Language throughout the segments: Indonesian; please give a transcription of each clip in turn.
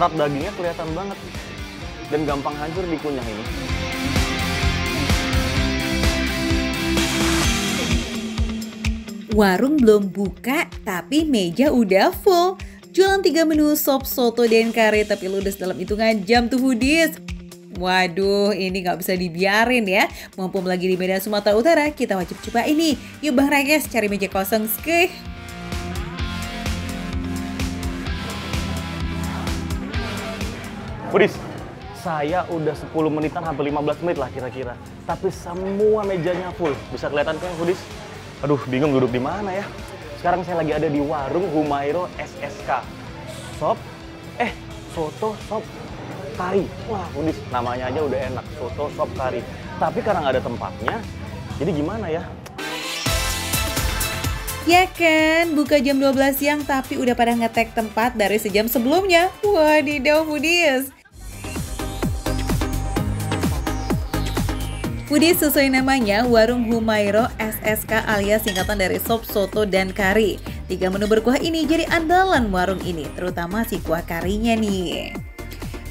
Serat dagingnya kelihatan banget dan gampang hancur dikunyah ini. Warung belum buka, tapi meja udah full. Jualan 3 menu sop, soto, dan kare, tapi ludes dalam hitungan jam tuh foodies. Waduh, ini nggak bisa dibiarin ya. Mumpung lagi di Medan, Sumatera Utara, kita wajib coba ini. Yuk Bang Rages, cari meja kosong, skeh. Foodies, saya udah 10 menitan, hampir 15 menit lah kira-kira. Tapi semua mejanya full. Bisa kelihatan kan Foodies? Aduh, bingung duduk di mana ya. Sekarang saya lagi ada di warung Humairo SSK. Soto, sop, kari. Wah, Foodies, namanya aja udah enak. Soto, sop, kari. Tapi karena nggak ada tempatnya, jadi gimana ya? Ya kan, buka jam 12 siang tapi udah pada ngetek tempat dari sejam sebelumnya. Wadidaw foodies. Foodies, sesuai namanya, warung Humairo SSK alias singkatan dari sop, soto, dan kari. 3 menu berkuah ini jadi andalan warung ini, terutama si kuah karinya nih.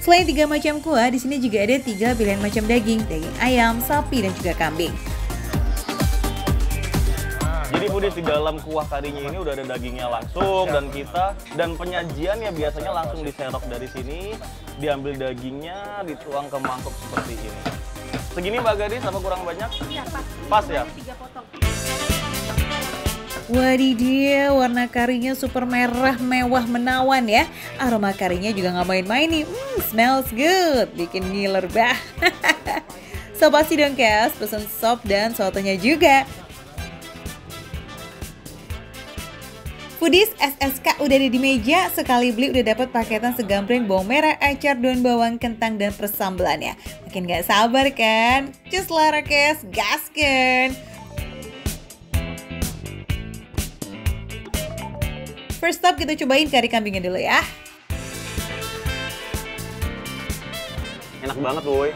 Selain 3 macam kuah, di sini juga ada 3 pilihan macam daging ayam, sapi, dan juga kambing. Jadi Foodies, di dalam kuah karinya ini udah ada dagingnya langsung dan penyajiannya biasanya langsung diserok dari sini, diambil dagingnya, dituang ke mangkok seperti ini. Segini Mbak Gadis, apa kurang banyak? Iya, pas. Pas ya? 3 potong. Wadidaw, warna karinya super merah, mewah, menawan ya. Aroma karinya juga nggak main-main nih. Smells good, bikin ngiler bah. So pasti dong guys, pesen sop dan sotonya juga. Foodies, SSK udah ada di meja, sekali beli udah dapat paketan segambreng bawang merah, acar, daun bawang, kentang, dan persambelannya. Makin gak sabar kan? Cus lah Rakes, gasken! First up kita cobain kari kambingnya dulu ya. Enak banget woy.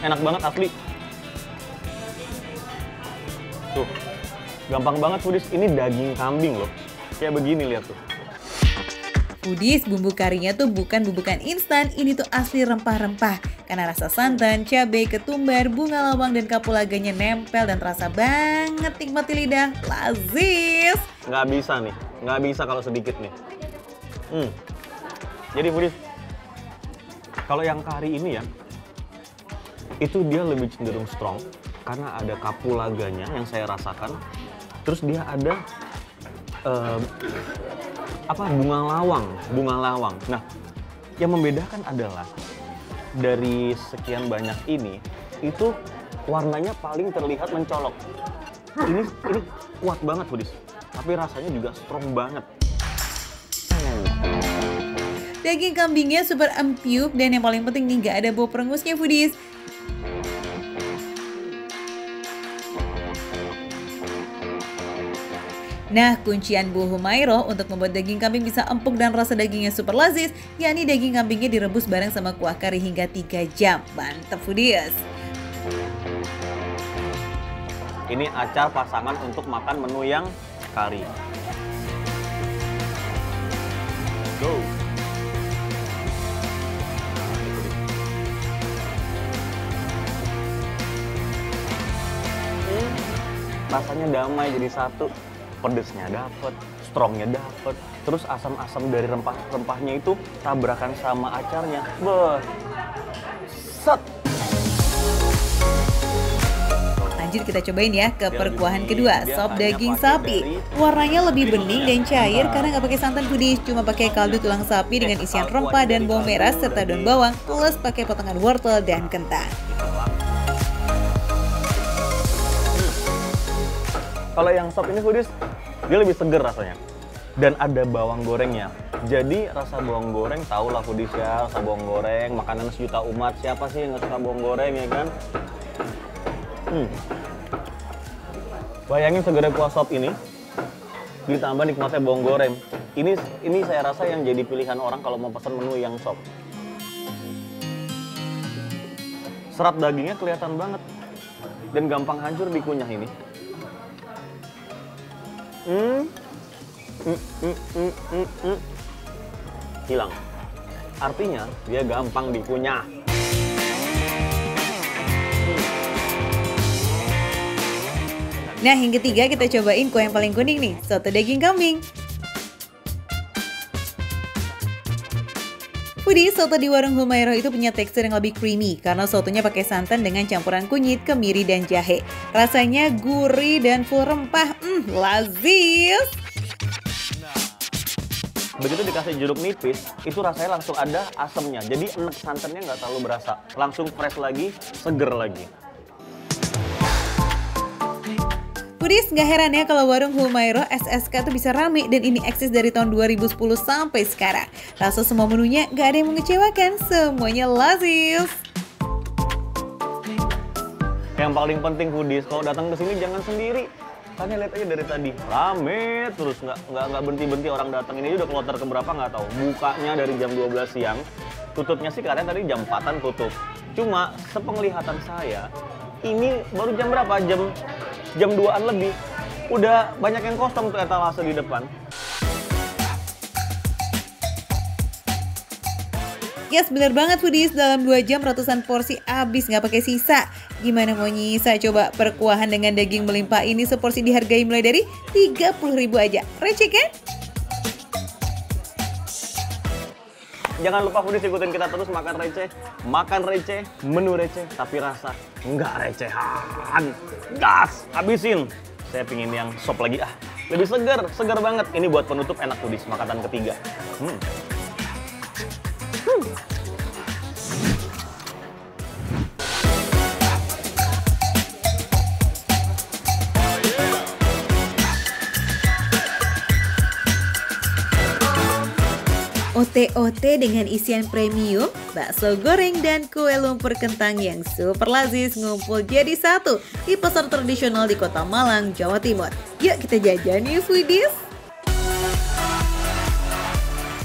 Enak banget asli. Tuh. Gampang banget Foodies, ini daging kambing loh. Kayak begini lihat tuh. Foodies, bumbu karinya tuh bukan bumbukan instan, ini tuh asli rempah-rempah. Karena rasa santan, cabai, ketumbar, bunga lawang, dan kapulaganya nempel dan terasa banget nikmati lidah. Lazis! Nggak bisa nih, nggak bisa kalau sedikit nih. Jadi Foodies, kalau yang kari ini ya, itu dia lebih cenderung strong. Karena ada kapulaganya yang saya rasakan. Terus dia ada bunga lawang. Nah, yang membedakan adalah dari sekian banyak ini itu warnanya paling terlihat mencolok. Ini kuat banget Foodies, tapi rasanya juga strong banget. Daging kambingnya super empuk dan yang paling penting nih gak ada bau perengusnya Foodies. Nah, kuncian Bu Humairo untuk membuat daging kambing bisa empuk dan rasa dagingnya super lazis, yakni daging kambingnya direbus bareng sama kuah kari hingga 3 jam. Mantap Foodies. Ini acar pasangan untuk makan menu yang kari. Go! Rasanya damai jadi satu. Pedesnya dapet, strongnya dapet, terus asam-asam dari rempah-rempahnya itu tabrakan sama acarnya. Set! Lanjut kita cobain ya ke perkuahan kedua, sop daging sapi. Warnanya lebih bening dan cair karena nggak pakai santan Foodies, cuma pakai kaldu tulang sapi dengan isian rempah dan bawang merah serta daun bawang, plus pakai potongan wortel dan kentang. Kalau yang sop ini Foodies, dia lebih seger rasanya. Dan ada bawang gorengnya. Jadi rasa bawang goreng, tau lah Foodies ya, rasa bawang goreng, makanan sejuta umat. Siapa sih yang nggak suka bawang goreng ya kan? Bayangin segernya kuah sop ini, ditambah nikmatnya bawang goreng. Ini saya rasa yang jadi pilihan orang kalau mau pesan menu yang sop. Serat dagingnya kelihatan banget. Dan gampang hancur dikunyah ini. Hilang. Artinya dia gampang dikunyah. Nah, yang ketiga kita cobain kue yang paling kuning nih, soto daging kambing. Foodies, soto di warung Humairah itu punya tekstur yang lebih creamy karena sotonya pakai santan dengan campuran kunyit, kemiri, dan jahe. Rasanya gurih dan full rempah, lazis. Begitu dikasih jeruk nipis, itu rasanya langsung ada asemnya. Jadi enek santannya nggak terlalu berasa. Langsung fresh lagi, seger lagi. Foodies, nggak heran ya kalau warung Humairah SSK tuh bisa rame dan ini eksis dari tahun 2010 sampai sekarang. Rasa semua menunya nggak ada yang mengecewakan, semuanya lazis. Yang paling penting Foodies, kalau datang ke sini jangan sendiri. Kalian lihat aja dari tadi, rame terus, nggak berhenti-berhenti orang datang. Ini udah kloter keberapa nggak tahu. Bukanya dari jam 12 siang, tutupnya sih katanya tadi jam 4-an tutup. Cuma sepenglihatan saya, ini baru jam berapa? Jam 2-an lebih. Udah banyak yang kosong tuh etalase di depan. Yes, bener banget Foodies, dalam 2 jam ratusan porsi habis nggak pakai sisa. Gimana mau nyisa? Coba perkuahan dengan daging melimpah ini seporsi dihargai mulai dari 30.000 aja. Receh kan? Jangan lupa Foodies ikutin kita terus makan receh, menu receh, tapi rasa nggak recehan. Gas, habisin. Saya pingin yang sop lagi lebih segar banget. Ini buat penutup enak Foodies, makanan ketiga. Ote-ote dengan isian premium, bakso goreng, dan kue lumpur kentang yang super lazis ngumpul jadi satu di pasar tradisional di Kota Malang, Jawa Timur. Yuk kita jajan yuk Foodies!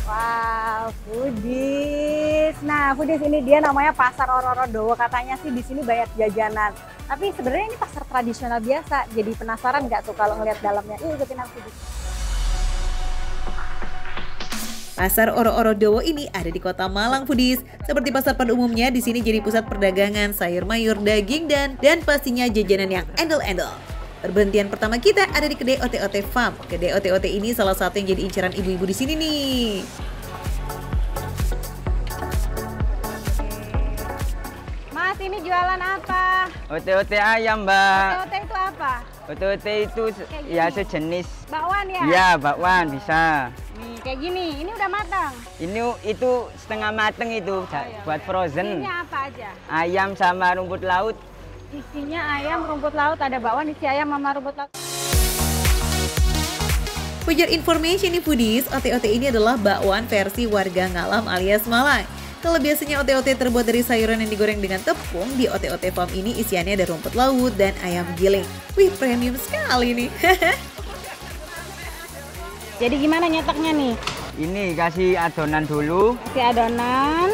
Wow, Foodies. Nah, Foodies ini dia namanya Pasar Oro-Oro-Dowo. Katanya sih di sini banyak jajanan. Tapi sebenarnya ini pasar tradisional biasa. Jadi penasaran nggak tuh kalau ngeliat dalamnya? Yuk ikutin aku Foodies. Pasar Oro-Oro-Dowo ini ada di Kota Malang Foodies. Seperti pasar pada umumnya, di sini jadi pusat perdagangan sayur mayur, daging, dan pastinya jajanan yang endel-endel. Perberhentian pertama kita ada di kedai Ote-Ote Farm. Kedai Ote-Ote ini salah satu yang jadi incaran ibu-ibu di sini nih. Mas, ini jualan apa? Ote-ote ayam, Mbak. Ote-ote itu apa? Ote-ote itu ya sejenis. Bakwan ya? Ya, bakwan bisa. Nih, kayak gini. Ini udah matang. Itu setengah mateng itu buat frozen. Isinya apa aja? Ayam sama rumput laut. Isinya ayam, rumput laut. Ada bakwan, isi ayam sama rumput laut. For your information nih Foodies, ote-ote ini adalah bakwan versi warga Ngalam alias Malang. Kalau biasanya ote-ote terbuat dari sayuran yang digoreng dengan tepung, di Ote-Ote Farm ini isiannya ada rumput laut dan ayam giling. Wih, premium sekali nih. Jadi gimana nyetaknya nih? Ini kasih adonan dulu, Kasih adonan.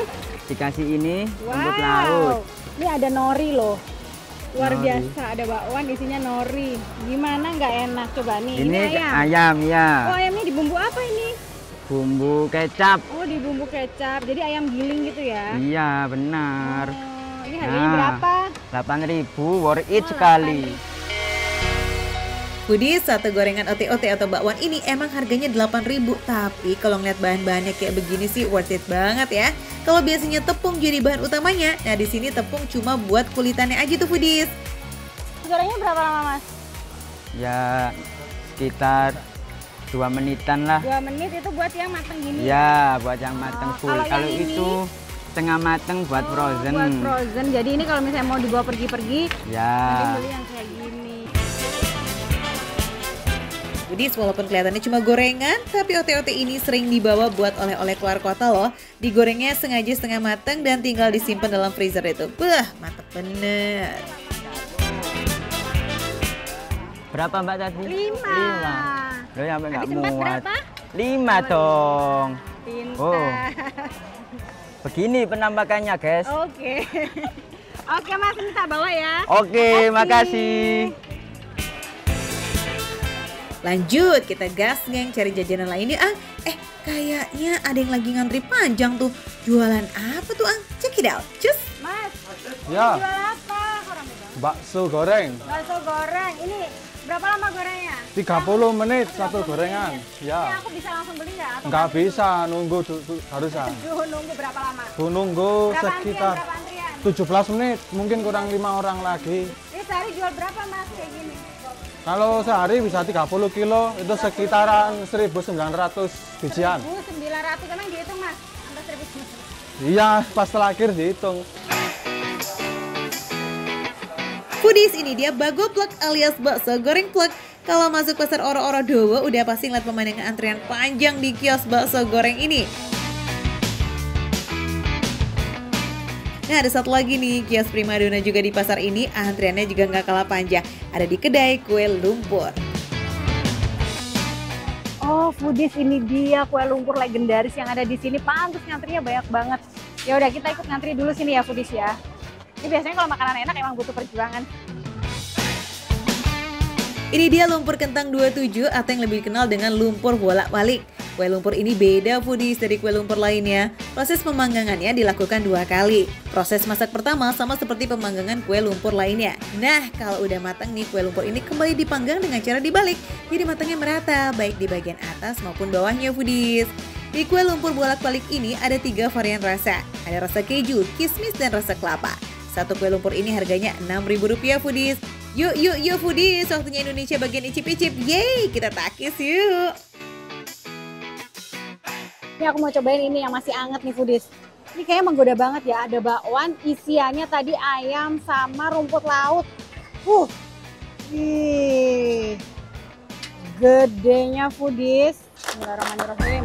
dikasih ini rumput laut. Ini ada nori loh. Luar Nori. biasa, ada bakwan isinya nori. Gimana nggak enak? Coba nih, Ini ayam. ayam ya. Oh, ayamnya di bumbu apa ini? Bumbu kecap. Oh, di bumbu kecap. Jadi ayam giling gitu ya? Iya, benar. Oh, ini harganya Nah. berapa? 8.000 worth it sekali. Foodies, satu gorengan ote-ote atau bakwan ini emang harganya 8.000, tapi kalau ngeliat bahan-bahannya kayak begini sih worth it banget ya. Kalau biasanya tepung jadi bahan utamanya, nah di sini tepung cuma buat kulitannya aja tuh Foodies. Gorengnya berapa lama, Mas? Ya, sekitar 2 menitan lah. 2 menit itu buat yang mateng gini. Ya, buat yang mateng full. kalau Kalau yang ini? itu setengah mateng buat frozen. Buat frozen. Jadi ini kalau misalnya mau dibawa pergi-pergi, nanti Ya. beli yang kayak gini. Foodies, walaupun kelihatannya cuma gorengan, tapi ote-ote ini sering dibawa buat oleh-oleh keluar kota loh. Digorengnya sengaja setengah mateng dan tinggal disimpan dalam freezer itu. Wah, mantep bener. Berapa Mbak tadi? 5. 5. Loh, ya nggak Habis 4 muat. berapa? 5 dong. Pintar. Oh. Begini penampakannya, guys. Oke. Oke, Mas, ini tak bawa ya. Oke, makasih. Lanjut, kita gas geng cari jajanan lainnya. Kayaknya ada yang lagi ngantri panjang tuh. Jualan apa tuh, Ang? Check it out. Cus. Mas, Ya, jual apa? Orang bilang. bakso goreng. Bakso goreng. Ini berapa lama gorengnya? 30 menit satu gorengan. Ini Ya, aku bisa langsung beli nggak? Atau nggak bisa nunggu harusnya. Aduh, nunggu berapa lama? Nunggu Berapa sekitar antrian? 17 menit, mungkin kurang 5 orang lagi. Ini sehari jual berapa mas kayak gini? Kalau sehari bisa 30 kilo, itu sekitaran 1.900 bijian. 1.900, emang dihitung mas? Sampai 1.900. Iya, pas terakhir dihitung. Foodies, ini dia Bago Plek alias bakso goreng plek. Kalau masuk pasar Oro-Oro Dowo udah pasti ngeliat pemandangan antrian panjang di kios bakso goreng ini. Nah, ada satu lagi nih, kios Primadona juga di pasar ini, antriannya juga nggak kalah panjang. Ada di kedai kue lumpur. Oh, Foodies, ini dia kue lumpur legendaris yang ada di sini. Pantes ngantrinya banyak banget. Ya udah, kita ikut ngantri dulu sini ya, Foodies ya. Ini biasanya kalau makanan enak emang butuh perjuangan. Ini dia lumpur kentang 27 atau yang lebih dikenal dengan lumpur bolak-balik. Kue lumpur ini beda Foodies dari kue lumpur lainnya. Proses pemanggangannya dilakukan 2 kali. Proses masak pertama sama seperti pemanggangan kue lumpur lainnya. Nah, kalau udah matang nih, kue lumpur ini kembali dipanggang dengan cara dibalik. Jadi matangnya merata, baik di bagian atas maupun bawahnya Foodies. Di kue lumpur bolak-balik ini ada 3 varian rasa. Ada rasa keju, kismis, dan rasa kelapa. Satu kue lumpur ini harganya Rp6.000 Foodies. Yuk Foodies, waktunya Indonesia bagian icip-icip. Yeay, kita takis yuk. Ini aku mau cobain ini yang masih anget nih Foodies. Ini kayaknya menggoda banget ya. Ada bakwan, isiannya tadi ayam sama rumput laut. Ih, gedenya Foodies. Bismillahirrahmanirrahim.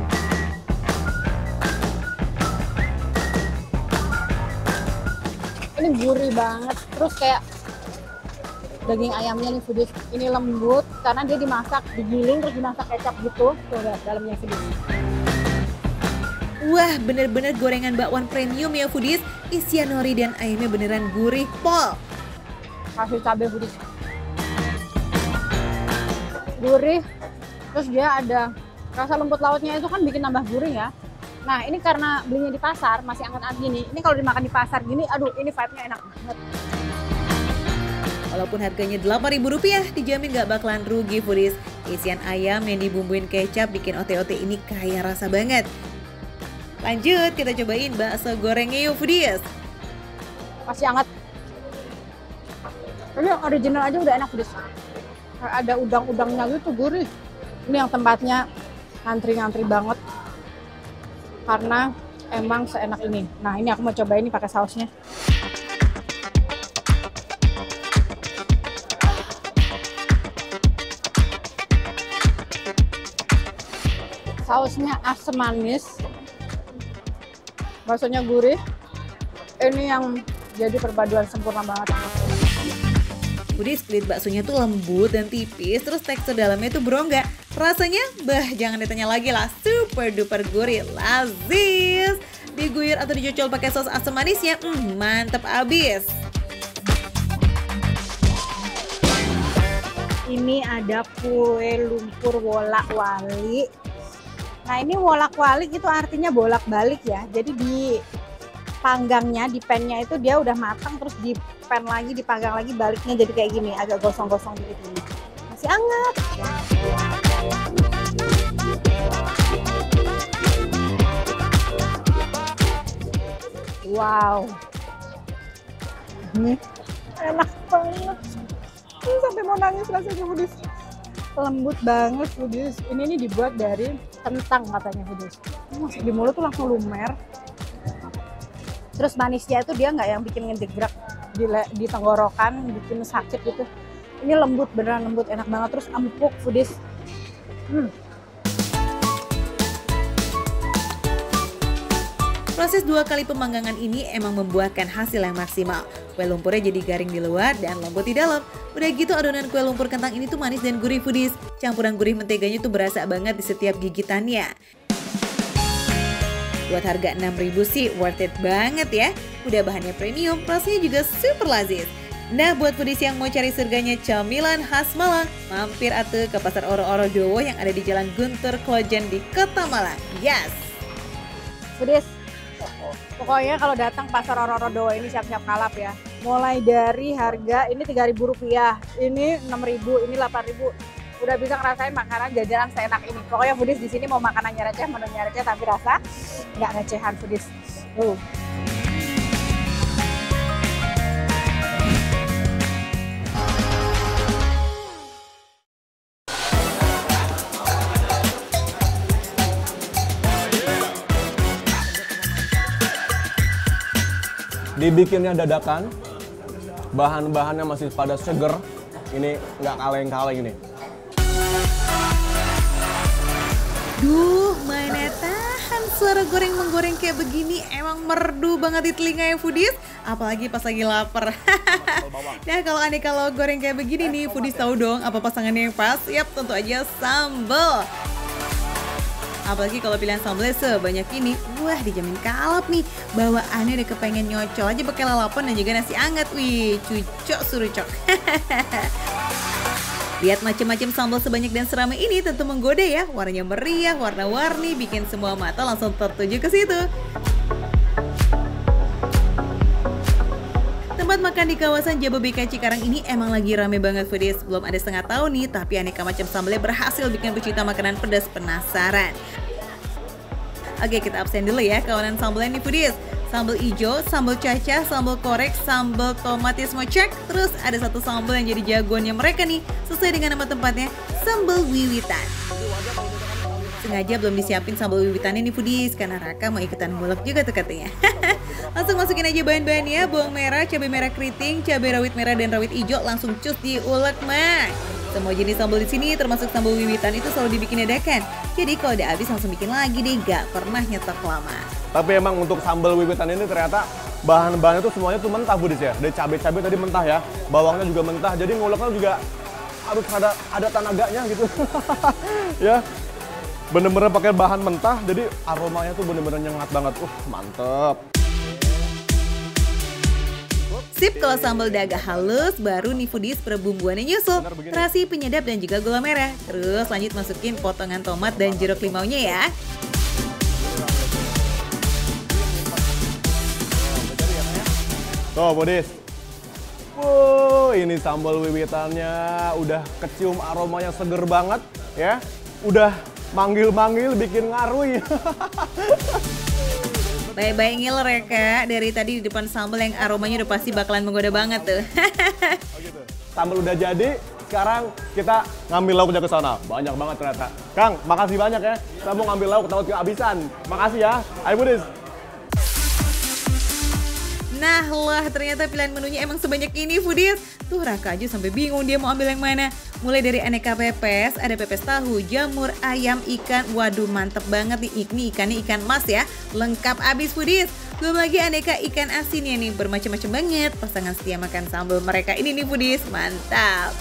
Ini gurih banget. Terus kayak daging ayamnya nih Foodies. Ini lembut karena dia dimasak, digiling terus dimasak kecap gitu. Tuh lihat dalamnya Foodies. Wah, bener-bener gorengan bakwan premium ya Foodies. Isian nori dan ayamnya beneran gurih pol. Kasih cabai Foodies. Gurih, terus dia ada rasa rumput lautnya itu kan bikin nambah gurih ya. Nah ini karena belinya di pasar, masih anget-anget gini. Ini kalau dimakan di pasar gini, aduh ini vibe-nya enak banget. Walaupun harganya Rp8.000, dijamin gak bakalan rugi Foodies. Isian ayam yang dibumbuin kecap bikin ote-ote ini kaya rasa banget. Lanjut, kita cobain bakso gorengnya yuk Foodies. Masih anget. Ini yang original aja udah enak Foodies. Kayak ada udang-udangnya gitu, gurih. Ini yang tempatnya ngantri-ngantri banget. Karena emang seenak ini. Nah ini aku mau cobain ini pakai sausnya. Sausnya asam manis, baksonya gurih. Ini yang jadi perpaduan sempurna banget. Foodies, kulit baksonya tuh lembut dan tipis, terus tekstur dalamnya tuh berongga. Rasanya, jangan ditanya lagi lah, super duper gurih, lazis. Diguyur atau dicocol pakai saus asam manisnya, mantep abis. Ini ada kue lumpur wolak-walik. Nah ini wolak-walik itu artinya bolak-balik ya. Jadi di panggangnya, di pannya itu dia udah matang, terus di pan lagi, dipanggang lagi, baliknya jadi kayak gini, agak gosong-gosong dikit ini. Masih hangat. Wow. Ini enak banget. Ini sampai mau nangis rasanya Foodies. Lembut banget Foodies. Ini nih dibuat dari kentang katanya Foodies. Masuk di mulut tuh langsung lumer. Terus manisnya itu dia nggak yang bikin ngedegrak di tenggorokan, bikin sakit gitu. Ini lembut, beneran lembut, enak banget. Terus empuk Foodies. Proses 2 kali pemanggangan ini emang membuahkan hasil yang maksimal. Kue lumpurnya jadi garing di luar dan lembut di dalam. Udah gitu adonan kue lumpur kentang ini tuh manis dan gurih Foodies. Campuran gurih menteganya tuh berasa banget di setiap gigitannya. Buat harga Rp6.000 sih worth it banget ya. Udah bahannya premium, rasanya juga super lazis. Nah, buat foodies yang mau cari surganya camilan khas Malang, mampir atuh ke Pasar Oro-Oro Dowo yang ada di Jalan Guntur Klojen di Kota Malang. Yes! Foodies, pokoknya kalau datang Pasar Oro-Oro Dowo ini siap-siap kalap ya. Mulai dari harga ini Rp3.000, ini Rp6.000, ini Rp8.000. Udah bisa ngerasain makanan jajanan seenak ini. Pokoknya foodies di sini mau makanannya receh, menunya receh, tapi rasa nggak recehan foodies. Dibikinnya dadakan, bahan-bahannya masih pada seger, ini nggak kaleng-kaleng ini. Duh, mana tahan suara goreng-menggoreng kayak begini, emang merdu banget di telinga ya foodies, apalagi pas lagi lapar. Nah, kalau aneka lauk goreng kayak begini nih, foodies tahu dong apa pasangannya yang pas? Yap, tentu aja sambal. Apalagi kalau pilihan sambalnya sebanyak ini, wah dijamin kalap nih. Bawaannya udah kepengen nyocol aja pakai lalapan dan juga nasi anget. Wih, cucok surucok. Lihat macam-macam sambal sebanyak dan seramai ini tentu menggoda ya. Warnanya meriah, warna-warni, bikin semua mata langsung tertuju ke situ. Tempat makan di kawasan Jababeka Cikarang ini emang lagi rame banget foodies. Belum ada setengah tahun nih, tapi aneka macam sambalnya berhasil bikin pecinta makanan pedas penasaran. Oke, kita absen dulu ya kawanan sambalnya nih foodies. Sambal ijo, sambal cacah, sambal korek, sambal tomatis mocek. Terus ada satu sambal yang jadi jagoannya mereka nih, sesuai dengan nama tempatnya, sambal wiwitan. Sengaja belum disiapin sambal wiwitannya nih foodies, karena Raka mau ikutan ngulek juga tuh katanya. Langsung masukin aja bahan-bahannya, bawang merah, cabai merah keriting, cabai rawit merah dan rawit hijau, langsung cus diulek mah. Semua jenis sambal di sini termasuk sambal wiwitan itu selalu dibikin dadakan. Jadi kalau udah habis langsung bikin lagi deh, gak pernah nyetok lama. Tapi emang untuk sambal wiwitan ini ternyata bahan-bahannya tuh semuanya tuh mentah foodies ya. Dari cabai-cabai tadi mentah ya, bawangnya juga mentah. Jadi nguleknya juga harus ada tenaganya gitu. Ya. Bener-bener pakai bahan mentah, jadi aromanya tuh bener-bener nyengat banget. Mantep. Sip, kalau sambal udah agak halus, baru nih foodies perbumbuannya nyusul. Terasi, penyedap dan juga gula merah. Terus lanjut masukin potongan tomat dan jeruk limaunya ya. Tuh foodies. Ini sambal wiwitannya udah kecium aromanya seger banget ya. Udah manggil-manggil bikin ngaruy. Baik-baik ngiler ya Kak, dari tadi di depan sambal yang aromanya udah pasti bakalan menggoda banget tuh. Sambal udah jadi, sekarang kita ngambil lauknya ke sana. Banyak banget ternyata. Kang, makasih banyak ya. Kita mau ngambil lauk, takut kehabisan. Makasih ya. Ayo foodies. Nah lah, ternyata pilihan menunya emang sebanyak ini foodies. Tuh Raka aja sampai bingung dia mau ambil yang mana. Mulai dari aneka pepes, ada pepes tahu, jamur, ayam, ikan. Waduh mantep banget nih, ini ikannya ikan mas ya. Lengkap abis foodies. Belum lagi aneka ikan asinnya nih, bermacam-macam banget. Pasangan setia makan sambal mereka ini nih foodies, mantap.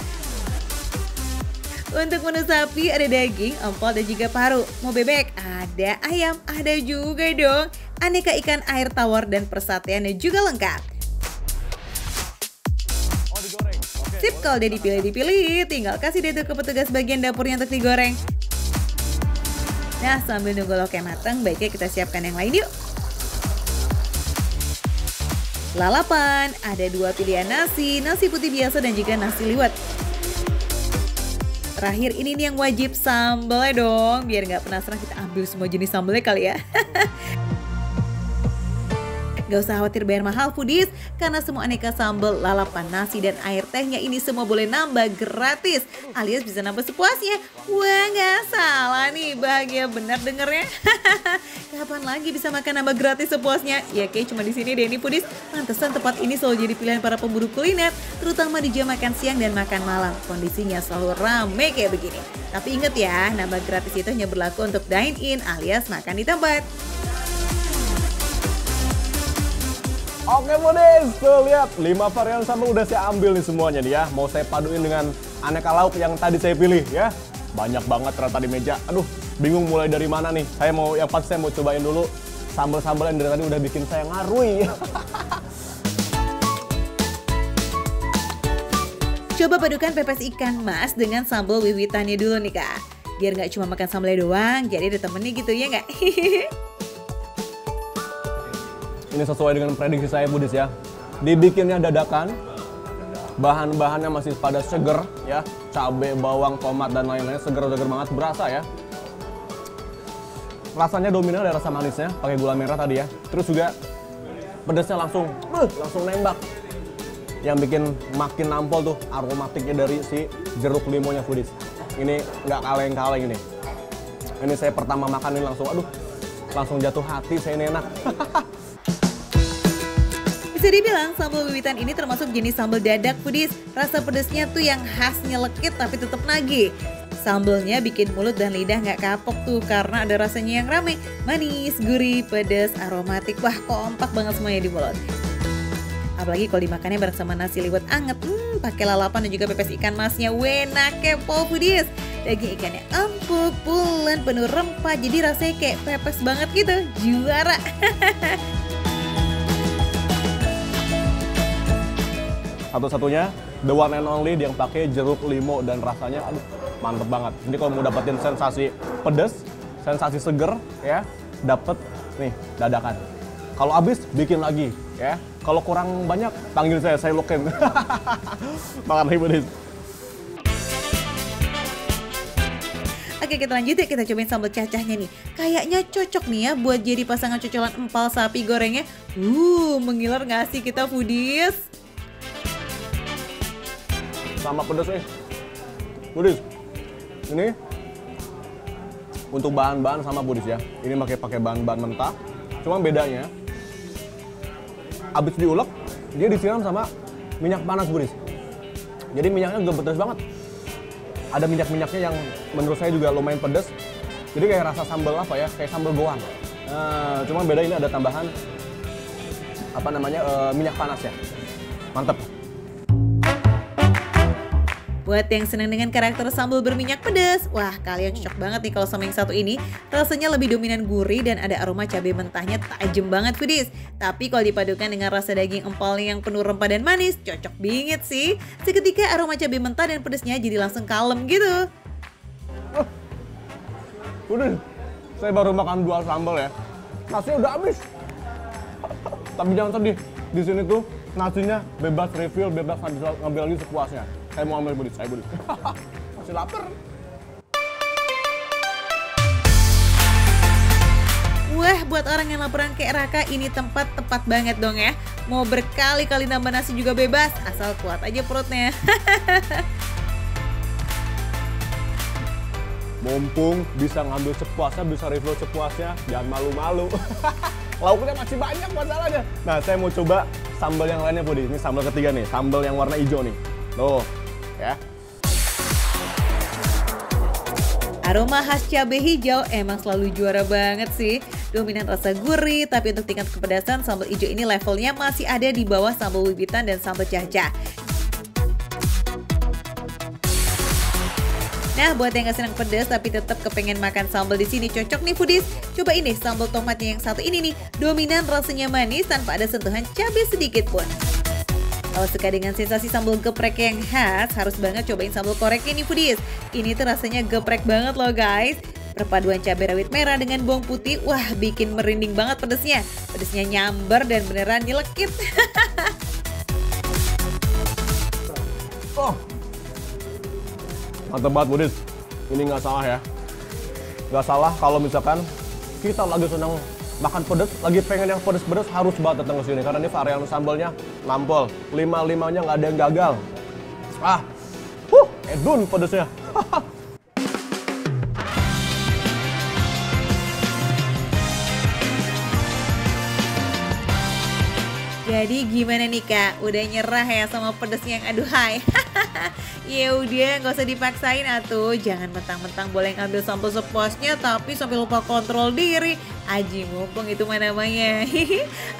Untuk menu sapi ada daging, empal dan juga paru. Mau bebek? Ada, ayam ada juga dong. Aneka ikan air tawar dan persateannya juga lengkap. Sip, kalau udah dipilih-dipilih, tinggal kasih deh tuh ke petugas bagian dapurnya untuk digoreng. Nah, sambil nunggu lauknya matang, baiknya kita siapkan yang lain yuk. Lalapan, ada dua pilihan nasi putih biasa dan juga nasi liwet. Terakhir ini nih yang wajib, sambalnya dong. Biar nggak penasaran kita ambil semua jenis sambalnya kali ya. Gak usah khawatir bayar mahal foodies, karena semua aneka sambal, lalapan, nasi, dan air tehnya ini semua boleh nambah gratis, alias bisa nambah sepuasnya. Wah gak salah nih, bahagia bener dengernya. Kapan lagi bisa makan nambah gratis sepuasnya? Ya kayak cuma di sini deh nih foodies. Pantesan tempat ini selalu jadi pilihan para pemburu kuliner, terutama di jam makan siang dan makan malam. Kondisinya selalu rame kayak begini. Tapi inget ya, nambah gratis itu hanya berlaku untuk dine in alias makan di tempat. Oke foodies, tuh lihat 5 varian sambal udah saya ambil nih semuanya nih ya. Mau saya paduin dengan aneka lauk yang tadi saya pilih ya. Banyak banget ternyata di meja. Aduh, bingung mulai dari mana nih. Yang pasti saya mau cobain dulu sambal-sambal yang dari tadi udah bikin saya ngaruy. Coba padukan pepes ikan mas dengan sambal wiwitannya dulu nih kak. Biar nggak cuma makan sambalnya doang, jadi ada temennya gitu ya nggak? Ini sesuai dengan prediksi saya Budis ya. Dibikinnya dadakan, bahan-bahannya masih pada seger ya. Cabai, bawang, tomat dan lain-lain seger-seger banget, berasa ya. Rasanya dominan ada rasa manisnya, pakai gula merah tadi ya. Terus juga pedasnya langsung nembak. Yang bikin makin nampol tuh aromatiknya dari si jeruk limonya Foodies. Ini nggak kaleng-kaleng ini. Ini saya pertama makan ini langsung jatuh hati, saya ini enak. Bisa dibilang sambal wiwitan ini termasuk jenis sambal dadak Foodies. Rasa pedasnya tuh yang khas nyelekit tapi tetap nagih. Sambalnya bikin mulut dan lidah nggak kapok tuh karena ada rasanya yang rame, manis, gurih, pedas, aromatik. Wah, kompak banget semuanya di mulut. Apalagi kalau dimakannya bareng sama nasi liwet anget, pakai lalapan dan juga pepes ikan masnya, wena kepo Foodies. Daging ikannya empuk, pulen, penuh rempah, jadi rasanya kayak pepes banget gitu, juara. Satu-satunya the one and only yang pakai jeruk limo dan rasanya mantep banget. Jadi kalau mau dapetin sensasi pedas, sensasi seger ya, dapet nih dadakan. Kalau habis bikin lagi ya. Kalau kurang banyak panggil saya lokin. Makan lagi Budis. Oke kita lanjut ya, kita cobain sambal cacahnya nih. Kayaknya cocok nih ya buat jadi pasangan cocolan empal sapi gorengnya. Mengiler nggak sih kita Foodies? Sama pedas nih. Budis. Ini untuk bahan-bahan sama Budis ya. Ini pakai bahan-bahan mentah. Cuma bedanya abis diulek dia disiram sama minyak panas Budis. Jadi minyaknya juga pedas banget. Ada minyak-minyaknya yang menurut saya juga lumayan pedas. Jadi kayak rasa sambal apa ya? Kayak sambal goang. Cuma beda ini ada tambahan minyak panas ya. Mantep. Buat yang senang dengan karakter sambal berminyak pedas, wah kalian cocok banget nih kalau sama yang satu ini. Rasanya lebih dominan gurih dan ada aroma cabai mentahnya tajam banget Foodies. Tapi kalau dipadukan dengan rasa daging empal yang penuh rempah dan manis, cocok bingit sih. Seketika aroma cabai mentah dan pedasnya jadi langsung kalem gitu. Udah, saya baru makan 2 sambal ya. Nasinya udah habis. Tapi jangan sedih, di sini tuh nasinya bebas refill, bebas ngambil lagi sepuasnya. Saya mau ambil Budis, saya Budis. Masih lapar. Wah, buat orang yang laparan kayak Raka, ini tempat tepat banget dong ya. Mau berkali-kali nambah nasi juga bebas, asal kuat aja perutnya. Mumpung bisa ngambil sepuasnya, bisa refill sepuasnya, jangan malu-malu. Lauknya masih banyak masalahnya. Nah, saya mau coba sambal yang lainnya Budis. Ini sambal ketiga nih, sambal yang warna hijau nih. Tuh, ya. Aroma khas cabai hijau emang selalu juara banget sih. Dominan rasa gurih, tapi untuk tingkat kepedasan sambal hijau ini levelnya masih ada di bawah sambal wiwitan dan sambal cacah. Nah, buat yang gak senang pedas tapi tetap kepengen makan sambal di sini, cocok nih Foodies. Coba ini sambal tomatnya yang satu ini nih, dominan rasanya manis tanpa ada sentuhan cabai sedikit pun. Kalau suka dengan sensasi sambal geprek yang khas, harus banget cobain sambal koreknya nih Foodies. Ini tuh rasanya geprek banget loh guys. Perpaduan cabai rawit merah dengan bawang putih, wah bikin merinding banget pedesnya. Pedesnya nyamber dan beneran nyelekit. Oh, mantap banget Budis. Ini nggak salah ya. Nggak salah kalau misalkan kita lagi senang makan pedas, lagi pengen yang pedas-pedas, harus banget datang ke sini karena ini varian sambalnya nampol. 5-5-nya nggak ada yang gagal. Edun pedasnya. Jadi gimana nih kak? Udah nyerah ya sama pedesnya yang aduhai? Ya udah, nggak usah dipaksain atuh. Jangan mentang-mentang boleh ngambil sambal sepuasnya tapi sampai lupa kontrol diri. Aji mumpung itu mah namanya.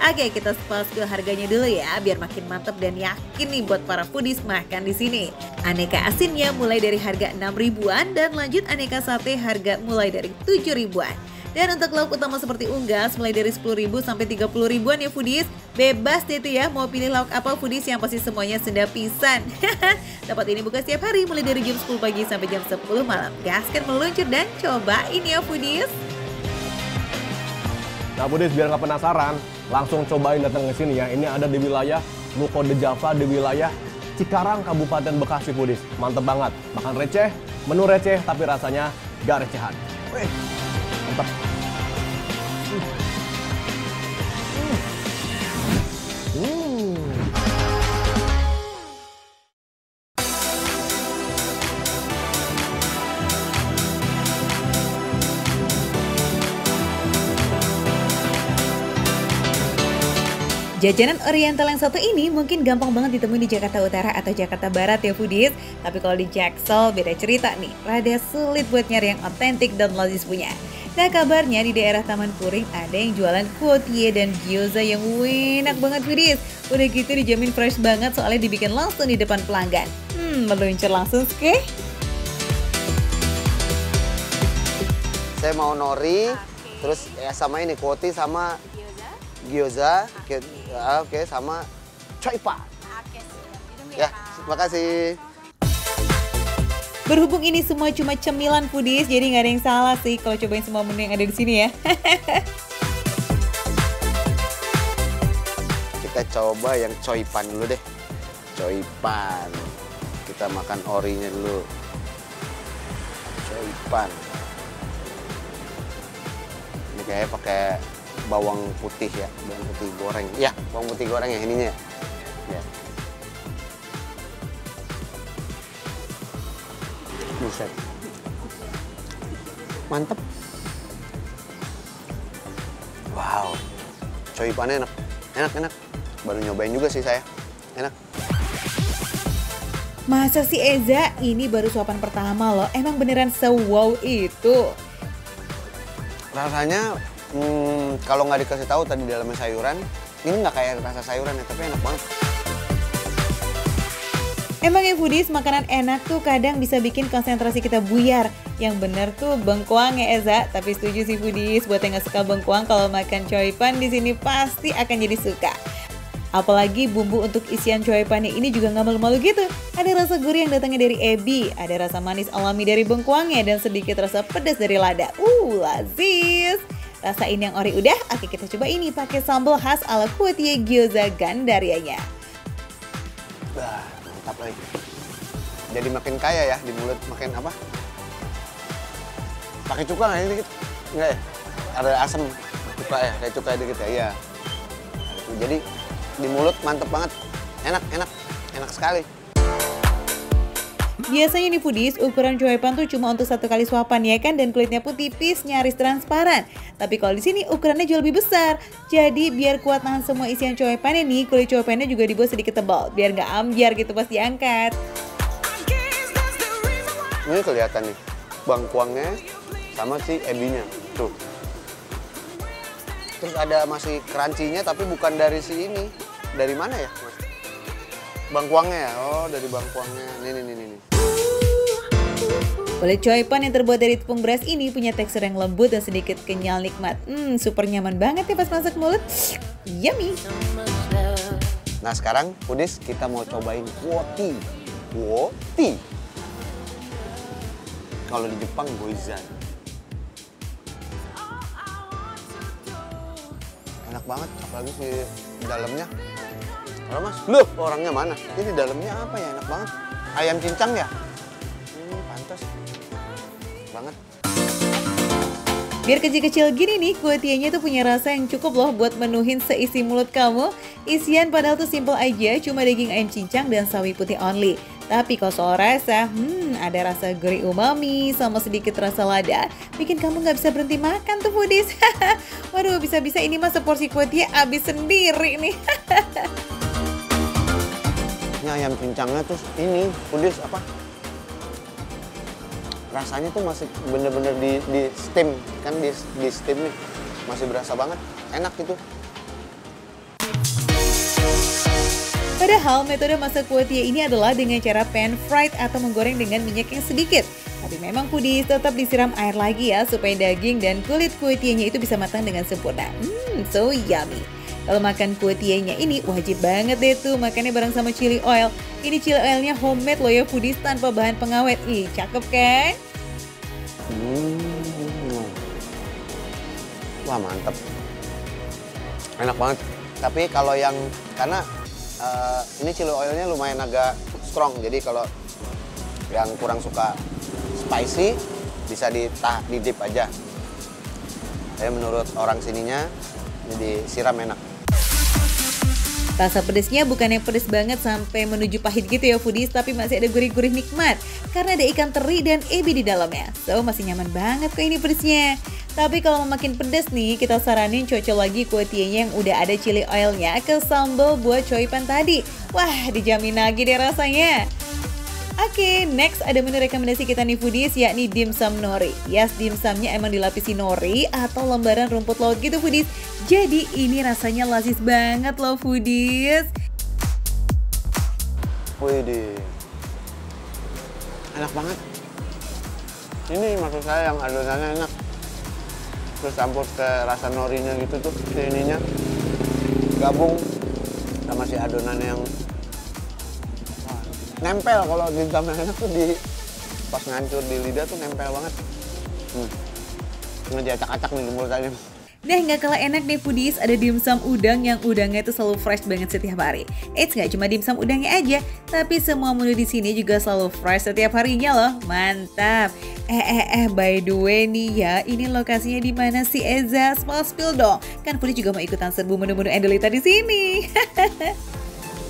Oke, kita sepas ke harganya dulu ya, biar makin mantep dan yakin nih buat para foodies makan di sini. Aneka asinnya mulai dari harga 6 ribuan dan lanjut aneka sate harga mulai dari 7 ribuan. Dan untuk lauk utama seperti unggas mulai dari 10.000 sampai 30 ribuan ya foodies. Bebas deh tuh ya mau pilih lauk apa foodies, yang pasti semuanya senda pisan. Tempat ini buka setiap hari mulai dari jam 10 pagi sampai jam 10 malam. Gaskan meluncur dan cobain ya foodies. Nah foodies, biar nggak penasaran, langsung cobain datang ke sini ya. Ini ada di wilayah Ruko de Java, di wilayah Cikarang, Kabupaten Bekasi foodies. Mantep banget. Makan receh, menu receh tapi rasanya gak recehan. Wih, mantap. Jajanan oriental yang satu ini mungkin gampang banget ditemui di Jakarta Utara atau Jakarta Barat ya foodies. Tapi kalau di Jaksel beda cerita nih, rada sulit buat nyari yang otentik dan lazis punya. Nah kabarnya di daerah Taman Puring ada yang jualan kuotie dan gyoza yang enak banget foodies. Udah gitu dijamin fresh banget soalnya dibikin langsung di depan pelanggan. Meluncur langsung ske. Saya mau nori, terus ya sama ini kuotie sama gyoza, oke, sama choipa. Ya, terima kasih. Berhubung ini semua cuma cemilan foodies, jadi nggak ada yang salah sih kalau cobain semua menu yang ada di sini ya. Kita coba yang choipan dulu deh. Choipan. Kita makan orinya dulu. Choipan. Ini kayaknya pakai bawang putih ya, bawang putih goreng. Ya, bawang putih goreng ya ininya ya. Ya. Buset. Mantep. Wow. Choipannya enak. Enak. Baru nyobain juga sih saya. Enak. Masa sih Eza? Ini baru suapan pertama loh. Emang beneran se-wow itu? Rasanya kalau nggak dikasih tahu tadi dalamnya sayuran, ini nggak kayak rasa sayuran ya, tapi enak banget. Emang ya foodies, makanan enak tuh kadang bisa bikin konsentrasi kita buyar. Yang bener tuh bengkoang ya Eza. Tapi setuju sih foodies, buat yang nggak suka bengkoang, kalau makan choipan di sini pasti akan jadi suka. Apalagi bumbu untuk isian choipannya ini juga nggak malu-malu gitu. Ada rasa gurih yang datangnya dari ebi, ada rasa manis alami dari bengkoangnya, dan sedikit rasa pedas dari lada. Lazis. Rasain yang ori udah, oke kita coba ini pakai sambal khas ala kuotie gyoza Gandarianya. Wah, mantap lagi. Jadi makin kaya ya di mulut, makin apa? Pakai cuka nggak ini dikit? Enggak ya? Ada asam cuka ya, kayak cuka dikit ya. Iya. Jadi di mulut mantep banget. Enak sekali. Biasanya nih foodies, ukuran choipan tuh cuma untuk 1 kali suapan ya kan, dan kulitnya pun tipis, nyaris transparan. Tapi kalau di sini ukurannya jauh lebih besar. Jadi biar kuat nahan semua isian choipannya nih, kulit choipannya juga dibuat sedikit tebal, biar nggak ambiar gitu pas diangkat. Ini kelihatan nih, bangkuangnya sama si ebinya, tuh. Terus ada masih crunchy-nya tapi bukan dari si ini. Dari mana ya, Mas? Bangkuangnya ya? Oh, dari bangkuangnya. Nih. Kulit choipan yang terbuat dari tepung beras ini punya tekstur yang lembut dan sedikit kenyal nikmat. Super nyaman banget ya pas masuk mulut. Yummy. Nah sekarang foodies kita mau cobain kuotie. Kalau di Jepang goizan. Enak banget, apalagi si dalamnya. Halo Mas, loh orangnya mana? Ini di dalamnya apa ya, enak banget. Ayam cincang ya? Pantas banget. Biar kecil-kecil gini nih, kuotienya tuh punya rasa yang cukup loh buat menuhin seisi mulut kamu. Isian padahal tuh simple aja, cuma daging ayam cincang dan sawi putih only. Tapi kalau soal rasa, ada rasa gurih umami sama sedikit rasa lada. Bikin kamu nggak bisa berhenti makan tuh foodies. Waduh, bisa-bisa ini mah seporsi kuotie habis sendiri nih. Ini ayam cincangnya tuh ini foodies apa? Rasanya tuh masih bener-bener di steam, kan di steam nih. Masih berasa banget, enak gitu. Padahal metode masak kuotie ini adalah dengan cara pan fried atau menggoreng dengan minyak yang sedikit. Tapi memang foodies tetap disiram air lagi ya supaya daging dan kulit kue tienya itu bisa matang dengan sempurna. So yummy. Kalau makan kue tienya ini wajib banget deh tuh makannya bareng sama chili oil. Ini chili oilnya homemade loh ya foodies, tanpa bahan pengawet. Ih, cakep kan? Wah mantep. Enak banget. Tapi kalau yang, karena ini chili oilnya lumayan agak strong. Jadi kalau yang kurang suka spicy bisa didip aja. Tapi menurut orang sininya jadi siram enak. Rasa pedesnya bukan yang pedes banget sampai menuju pahit gitu ya foodies, tapi masih ada gurih-gurih nikmat karena ada ikan teri dan ebi di dalamnya. So masih nyaman banget kok ini pedesnya. Tapi kalau mau makin pedes nih, kita saranin cocol lagi kue tienya yang udah ada chili oilnya ke sambal buat coipan tadi. Wah, dijamin lagi deh rasanya. Oke, next ada menu rekomendasi kita nih foodies, yakni dimsum nori. Yes, dimsumnya emang dilapisi nori atau lembaran rumput laut gitu foodies. Jadi ini rasanya lazis banget loh foodies. Wih, enak banget. Ini maksud saya yang adonannya enak. Terus campur ke rasa norinya gitu tuh, ininya gabung sama si adonan yang nempel. Kalau dimsum enak tuh di pas ngancur di lidah tuh nempel banget. Ngejacak-acak nih di mulut aja. Nah, nggak kalah enak nih foodies, ada dimsum udang yang udangnya itu selalu fresh banget setiap hari. Eits, nggak cuma dimsum udangnya aja, tapi semua menu di sini juga selalu fresh setiap harinya loh. Mantap. By the way nih ya, ini lokasinya di mana sih Eza? Spill dong. Kan foodies juga mau ikutan serbu menu-menu Endolita di sini.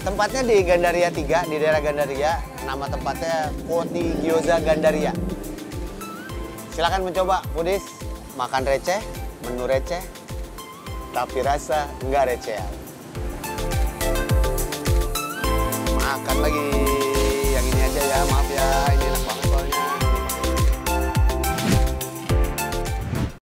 Tempatnya di Gandaria 3, di daerah Gandaria. Nama tempatnya Koti Gyoza Gandaria. Silakan mencoba foodies, makan receh. Menu receh, tapi rasa nggak receh. Makan lagi.